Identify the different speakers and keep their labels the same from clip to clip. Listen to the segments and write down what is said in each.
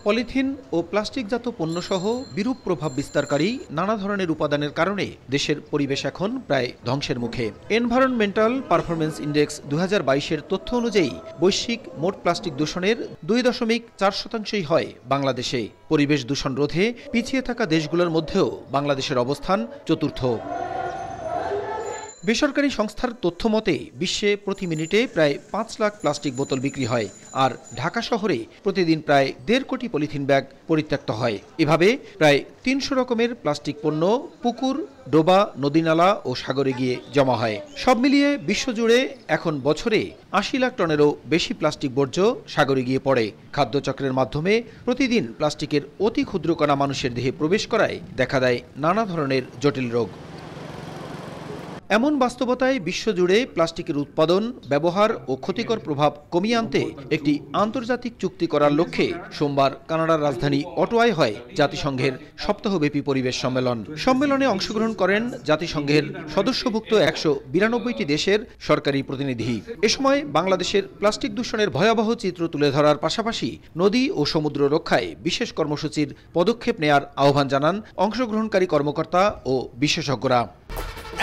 Speaker 1: Polythene ও প্লাস্টিকজাত পণ্যসহ বিরূপ প্রভাব বিস্তারকারী নানা ধরনের উপাদানের কারণে দেশের পরিবেশ এখন প্রায় ধ্বংসের মুখে। এনভায়রনমেন্টাল পারফরমেন্স ইন্ডেক্স 2022-এর তথ্য অনুযায়ী বৈশ্বিক মোট প্লাস্টিক দূষণের 2.4%ই হয় বাংলাদেশে। পরিবেশ দূষণ রোধে পিছিয়ে থাকা দেশগুলোর মধ্যেও বাংলাদেশের অবস্থান চতুর্থ। বেসরকারি সংস্থার তথ্য মতে বিশ্বে প্রতি মিনিটে প্রায় 5 লাখ প্লাস্টিক বোতল বিক্রি হয়, আর ঢাকা শহরে প্রতিদিন প্রায় 1.5 কোটি পলিথিন ব্যাগ পরিত্যক্ত হয়। এভাবে প্রায় 300 রকমের প্লাস্টিক পণ্য পুকুর, ডোবা, নদীনালা ও সাগরে গিয়ে জমা হয়। সব মিলিয়ে বিশ্বজুড়ে এখন বছরে 80 লাখ টনেরও বেশি প্লাস্টিক বর্জ্য সাগরে গিয়ে পড়ে। খাদ্যচক্রের মাধ্যমে প্রতিদিন প্লাস্টিকের অতি ক্ষুদ্র কণা মানুষের দেহে প্রবেশ করায় দেখা দেয় নানা ধরনের জটিল রোগ। এমন বাস্তবতায় বিশ্বজুড়ে প্লাস্টিকের উৎপাদন, ব্যবহার ও ক্ষতিকর প্রভাব কমিয়ে আনতে একটি আন্তর্জাতিক চুক্তি করার লক্ষ্যে সোমবার কানাডার রাজধানী অটোয়ায় হয় জাতিসংঘের সপ্তাহব্যাপী পরিবেশ সম্মেলন। সম্মেলনে অংশগ্রহণ করেন জাতিসংঘের সদস্যভুক্ত 192টি দেশের সরকারি প্রতিনিধি। এ সময় বাংলাদেশের প্লাস্টিক দূষণের ভয়াবহ চিত্র তুলে ধরার পাশাপাশি নদী ও সমুদ্র রক্ষায় বিশেষ কর্মসূচির পদক্ষেপ নেয়ার আহ্বান জানান অংশগ্রহণকারী কর্মকর্তা ও বিশেষজ্ঞরা।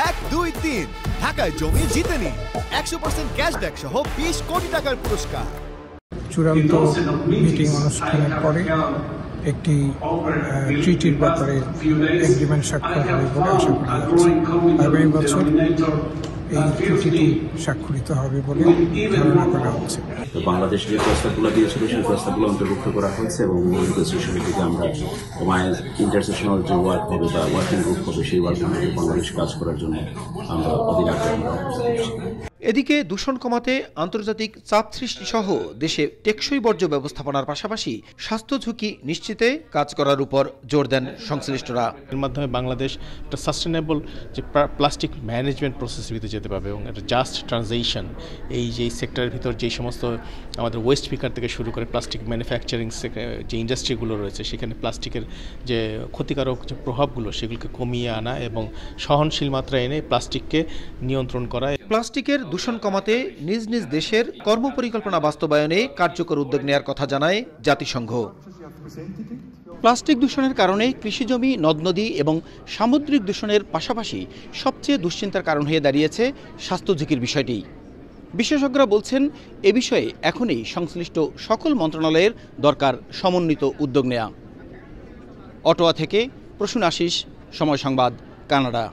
Speaker 2: 1, 2, 3 ঢাকায় জমি জিতে নিন 100% ক্যাশব্যাক সহ 20 কোটি টাকার পুরস্কার।
Speaker 3: চূড়ান্ত মিটিং অনুষ্ঠানের পরে একটি ট্রিটির ব্যাপারে এগ্রিমেন্ট স্বাক্ষর হবে বলে আশা করা যাচ্ছে। আগামী বছর এই ট্রিটি স্বাক্ষরিত হবে বলে ধারণা করা হচ্ছে।
Speaker 4: বাংলাদেশ যে প্রস্তাবগুলো দিয়েছিল সেই প্রস্তাবগুলো অন্তর্ভুক্ত করা হয়েছে এবং থেকে আমরা ইন্টারসেশনাল যে ওয়ার্ক হবে বা ওয়ার্কিং গ্রুপ হবে সেই ওয়ার্কিং গ্রুপে বাংলাদেশ কাজ করার জন্য আমরা অধীর আগ্রহ।
Speaker 1: এদিকে দূষণ কমাতে আন্তর্জাতিক চাপ সৃষ্টি সহ দেশে টেকসই বর্জ্য ব্যবস্থাপনার পাশাপাশি স্বাস্থ্য ঝুঁকি নিশ্চিতে কাজ করার উপর জোর দেন সংশ্লিষ্টরা।
Speaker 5: এর মাধ্যমে বাংলাদেশ একটা সাস্টেনেবল যে প্লাস্টিক ম্যানেজমেন্ট প্রসেসের ভিতরে যেতে পারবে এবং একটা জাস্ট ট্রানজিশন এই যে সেক্টরের ভিতর যে সমস্ত আমাদের ওয়েস্ট পিকার থেকে শুরু করে প্লাস্টিক ম্যানুফ্যাকচারিং যে ইন্ডাস্ট্রিগুলো রয়েছে সেখানে প্লাস্টিকের যে ক্ষতিকারক যে প্রভাবগুলো সেগুলোকে কমিয়ে আনা এবং সহনশীল মাত্রায় এনে প্লাস্টিককে নিয়ন্ত্রণ করা।
Speaker 1: প্লাস্টিকের দূষণ কমাতে নিজ নিজ দেশের কর্মপরিকল্পনা বাস্তবায়নে কার্যকর উদ্যোগ নেয়ার কথা জানায় জাতিসংঘ। প্লাস্টিক দূষণের কারণে কৃষিজমি, নদ-নদী এবং সামুদ্রিক দূষণের পাশাপাশি সবচেয়ে দুশ্চিন্তার কারণ হয়ে দাঁড়িয়েছে স্বাস্থ্য ঝুঁকির বিষয়টি। বিশেষজ্ঞরা বলছেন এ বিষয়ে এখনই সংশ্লিষ্ট সকল মন্ত্রণালয়ের দরকার সমন্বিত উদ্যোগ নেয়া। অটোয়া থেকে প্রসূন আশিস, সময় সংবাদ, কানাডা।